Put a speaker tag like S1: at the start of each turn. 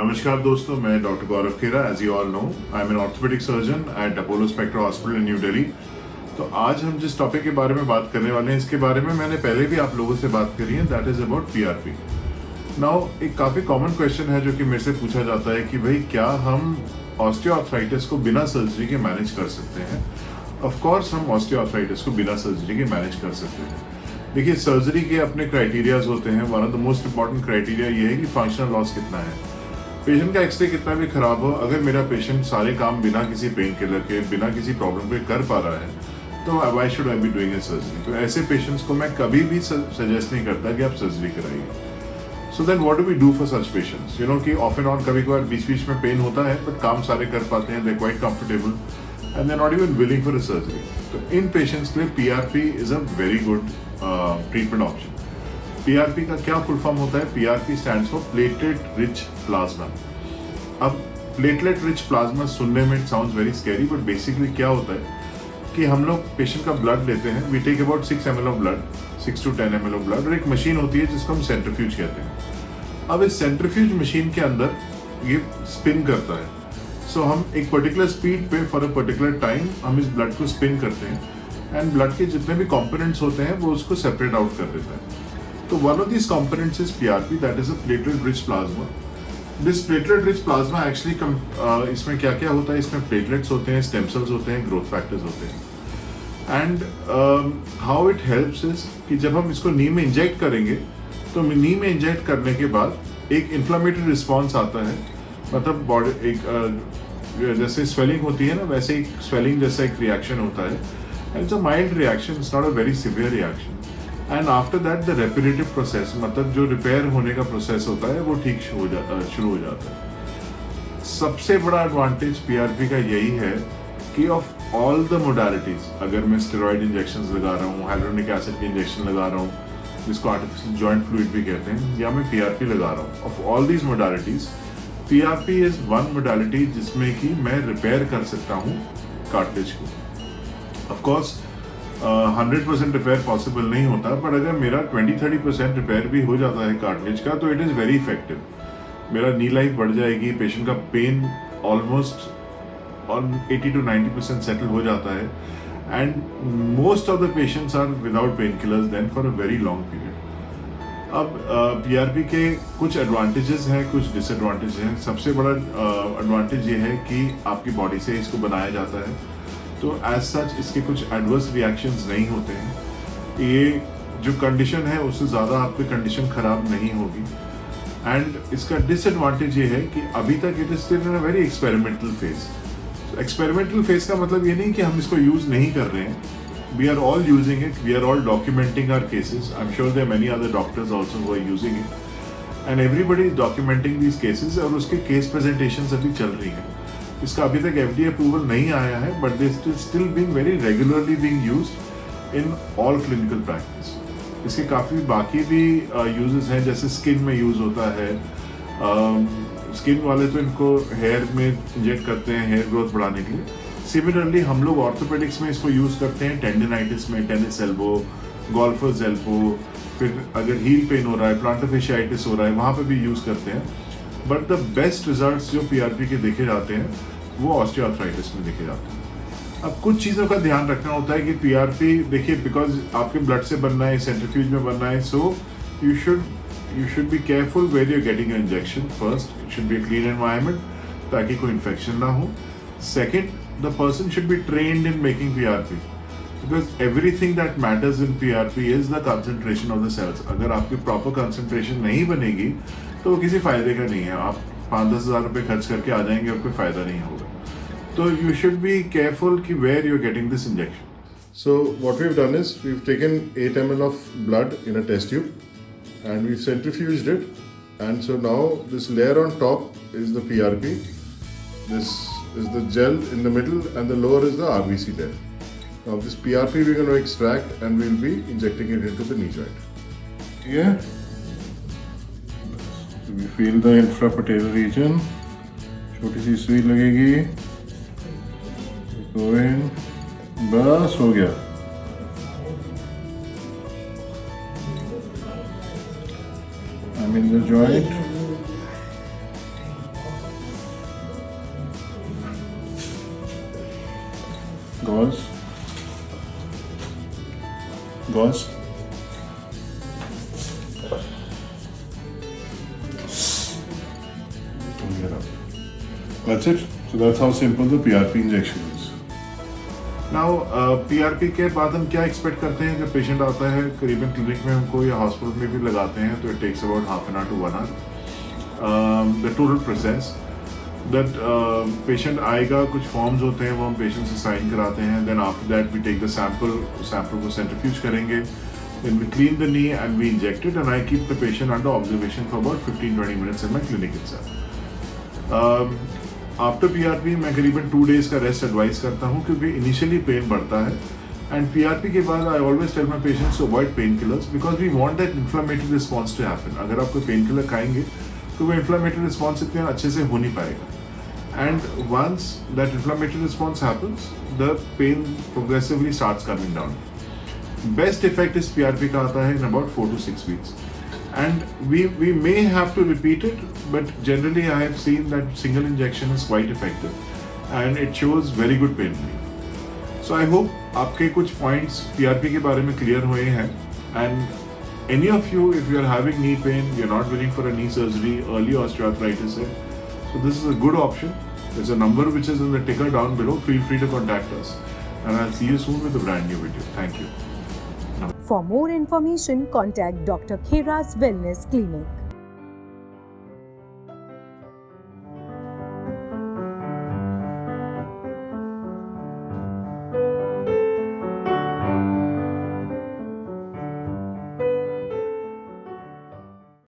S1: नमस्कार दोस्तों, मैं doctor Gaurav Khera. As you all know, I am an orthopaedic surgeon at Apollo Spectra hospital in New Delhi. तो आज हम जिस टॉपिक के बारे में बात करने वाले हैं, इसके बारे में मैंने पहले भी आप लोगों से बात करी है, that is about PRP. Now एक काफ़ी कॉमन क्वेश्चन है जो कि मेरे से पूछा जाता है कि भाई क्या हम ऑस्टियोआर्थराइटिस को बिना सर्जरी के मैनेज कर सकते हैं। ऑफ कोर्स हम ऑस्टियोआर्थराइटिस को बिना सर्जरी के मैनेज कर सकते हैं। देखिए, सर्जरी के अपने क्राइटेरियाज होते हैं। One of the most important criteria ये है कि फंक्शनल लॉस कितना है। पेशेंट का एक्सरे कितना भी खराब हो, अगर मेरा पेशेंट सारे काम बिना किसी पेन किलर के, बिना किसी प्रॉब्लम के कर पा रहा है, तो why should I be doing a surgery. तो ऐसे पेशेंट्स को मैं कभी भी सजेस्ट नहीं करता कि आप सर्जरी कराइए। So then what do we do for such patients? You know कि ऑफ एंड ऑन कभी कभार बीच बीच में पेन होता है, बट काम सारे कर पाते हैं, दे quite comfortable and they not even willing for a surgery. तो इन पेशेंट्स के लिए PRP is a very good treatment option. PRP का क्या फुल फॉर्म होता है? PRP stands for platelet rich plasma. अब प्लेटलेट रिच प्लाज्मा सुनने में it sounds very scary, but basically क्या होता है कि हम लोग पेशेंट का ब्लड लेते हैं, we take about 6 ml of blood, 6 to 10 ml of blood, और एक मशीन होती है जिसको हम सेंट्रीफ्यूज कहते हैं। अब इस सेंट्रीफ्यूज मशीन के अंदर ये स्पिन करता है। सो हम एक पर्टिकुलर स्पीड पे फॉर अ पर्टिकुलर टाइम हम इस ब्लड को स्पिन करते हैं, एंड ब्लड के जितने भी कंपोनेंट्स होते हैं वो उसको सेपरेट आउट कर देता है। तो one of this components is PRP, that is a platelet rich plasma. This platelet rich plasma actually इसमें क्या क्या होता है? इसमें प्लेटलेट्स होते हैं, स्टेम सेल्स होते हैं, ग्रोथ फैक्टर्स होते हैं। And how it helps is कि जब हम इसको नी में इंजेक्ट करेंगे, तो नी में इंजेक्ट करने के बाद एक इन्फ्लामेटरी रिस्पॉन्स आता है। मतलब बॉडी एक जैसे स्वेलिंग होती है ना, वैसे एक स्वेलिंग जैसा एक रिएक्शन होता है, and it's a mild reaction, it's not a very severe reaction. And after that the repetitive process, मतलब जो रिपेयर होने का प्रोसेस होता है वो ठीक शुरू हो जाता है। सबसे बड़ा एडवांटेज पीआरपी का यही है कि ऑफ ऑल द मोडालिटीज, अगर मैं स्टेरॉइड इंजेक्शंस लगा रहा हूँ, हाइड्रोनिक एसिड के इंजेक्शन लगा रहा हूँ, जिसको आर्टिफिशियल जॉइंट फ्लूइड भी कहते हैं, या मैं पीआरपी लगा रहा हूँ, of all these modalities PRP is one modality जिसमें कि मैं रिपेयर कर सकता हूँ कार्टिलेज को। ऑफ कोर्स 100% रिपेयर पॉसिबल नहीं होता, बट अगर मेरा 20-30% रिपेयर भी हो जाता है कार्टिलेज का, तो इट इज़ वेरी इफेक्टिव। मेरा नी लाइफ बढ़ जाएगी, पेशेंट का पेन ऑलमोस्ट 80 to 90% सेटल हो जाता है, and most of the patients are without painkillers then for a very long period. अब पीआरपी के कुछ एडवांटेजेस हैं, कुछ डिसएडवांटेज हैं। सबसे बड़ा एडवांटेज ये है कि आपकी बॉडी से इसको बनाया जाता है, तो एज सच इसके कुछ एडवर्स रिएक्शंस नहीं होते हैं। ये जो कंडीशन है उससे ज़्यादा आपकी कंडीशन ख़राब नहीं होगी। एंड इसका डिसएडवांटेज ये है कि अभी तक it is still in a very experimental phase. Experimental phase का मतलब ये नहीं कि हम इसको यूज़ नहीं कर रहे हैं। We are all using it, we are all documenting our cases. I am sure there many other doctors also who are using it, and everybody is documenting these cases, और उसके केस प्रेजेंटेशंस अभी चल रही हैं। इसका अभी तक FDA approval नहीं आया है, but this is still being very regularly being used in all clinical practice. इसके काफ़ी बाकी भी यूजेस हैं, जैसे स्किन में यूज़ होता है। स्किन वाले तो इनको हेयर में इंजेक्ट करते हैं हेयर ग्रोथ बढ़ाने के लिए। सिमिलरली हम लोग ऑर्थोपेडिक्स में इसको यूज़ करते हैं टेंडिनाइटिस में, टेनिस एल्बो, गोल्फर्स एल्बो, फिर अगर हील पेन हो रहा है, प्लांटर fasciitis हो रहा है, वहाँ पे भी यूज़ करते हैं। बट द बेस्ट रिजल्ट्स जो पीआरपी के देखे जाते हैं वो ऑस्टियोआर्थराइटिस में देखे जाते हैं। अब कुछ चीज़ों का ध्यान रखना होता है कि पीआरपी, देखिए, बिकॉज आपके ब्लड से बनना है, सेंट्रीफ्यूज में बनना है, so you should be careful where you are getting an injection. First, it should be a clean environment ताकि कोई इन्फेक्शन ना हो। Second, the person should be trained in making PRP, because everything that matters in PRP is the concentration of the cells. अगर आपकी proper concentration नहीं बनेगी तो वो किसी फायदे का नहीं है। आप 5-10 हज़ार रुपये खर्च करके आ जाएंगे और कोई फायदा नहीं होगा। तो यू शुड बी केयरफुल कि where you are getting this injection. So what we have done is we have taken 8 ml of blood in a test tube and we have centrifuged it, and so now this layer on top is the PRP, this is the gel in the middle, and the lower is the RBC layer. Now this PRP we're going to extract and we'll be injecting it into the knee joint. Yeah. So we feel the infrapatellar region. छोटी सी सुई लगेगी. Go in. बस हो गया. I'm in the joint. Gauze. Gauze. That's it. So that's how simple the PRP injection is. Now, PRP के बाद हम क्या एक्सपेक्ट करते हैं जब पेशेंट आता है करीबन क्लिनिक में हमको या हॉस्पिटल में भी लगाते हैं तो it takes about half an hour to 1 hour the total process that patient आएगा, कुछ फॉर्म्स होते हैं वो हम पेशेंट से साइन कराते हैं, then after that we take the sample को सेंट्रीफ्यूज करेंगे, then we clean the knee and we inject it, and I keep the patient under observation for about 15-20 minutes in my clinic itself. After PRP मैं करीबन 2 days का rest advice करता हूँ क्योंकि initially pen बढ़ता है, and PRP के बाद I always tell my patients to avoid painkillers because we want that inflammatory response to happen. अगर आप कोई पेन किलर खाएंगे तो वो इन्फ्लेमेटरी रिस्पॉन्स इतने अच्छे से हो नहीं पाएगा, and once that inflammatory response happens the pain progressively starts coming down. Best effect इस PRP का आता है in about 4 to 6 weeks. And we may have to repeat it, but generally I have seen that single injection is quite effective and it shows very good pain relief. So I hope आपके कुछ points PRP के बारे में clear हुए हैं, and any of you if you are having knee pain, you're not willing for a knee surgery, early osteoarthritis है, so this is a good option. There's a number which is in the ticker down below. Feel free to contact us, and I'll see you soon with a brand new video. Thank you.
S2: For more information, contact Dr. Khera's Wellness Clinic.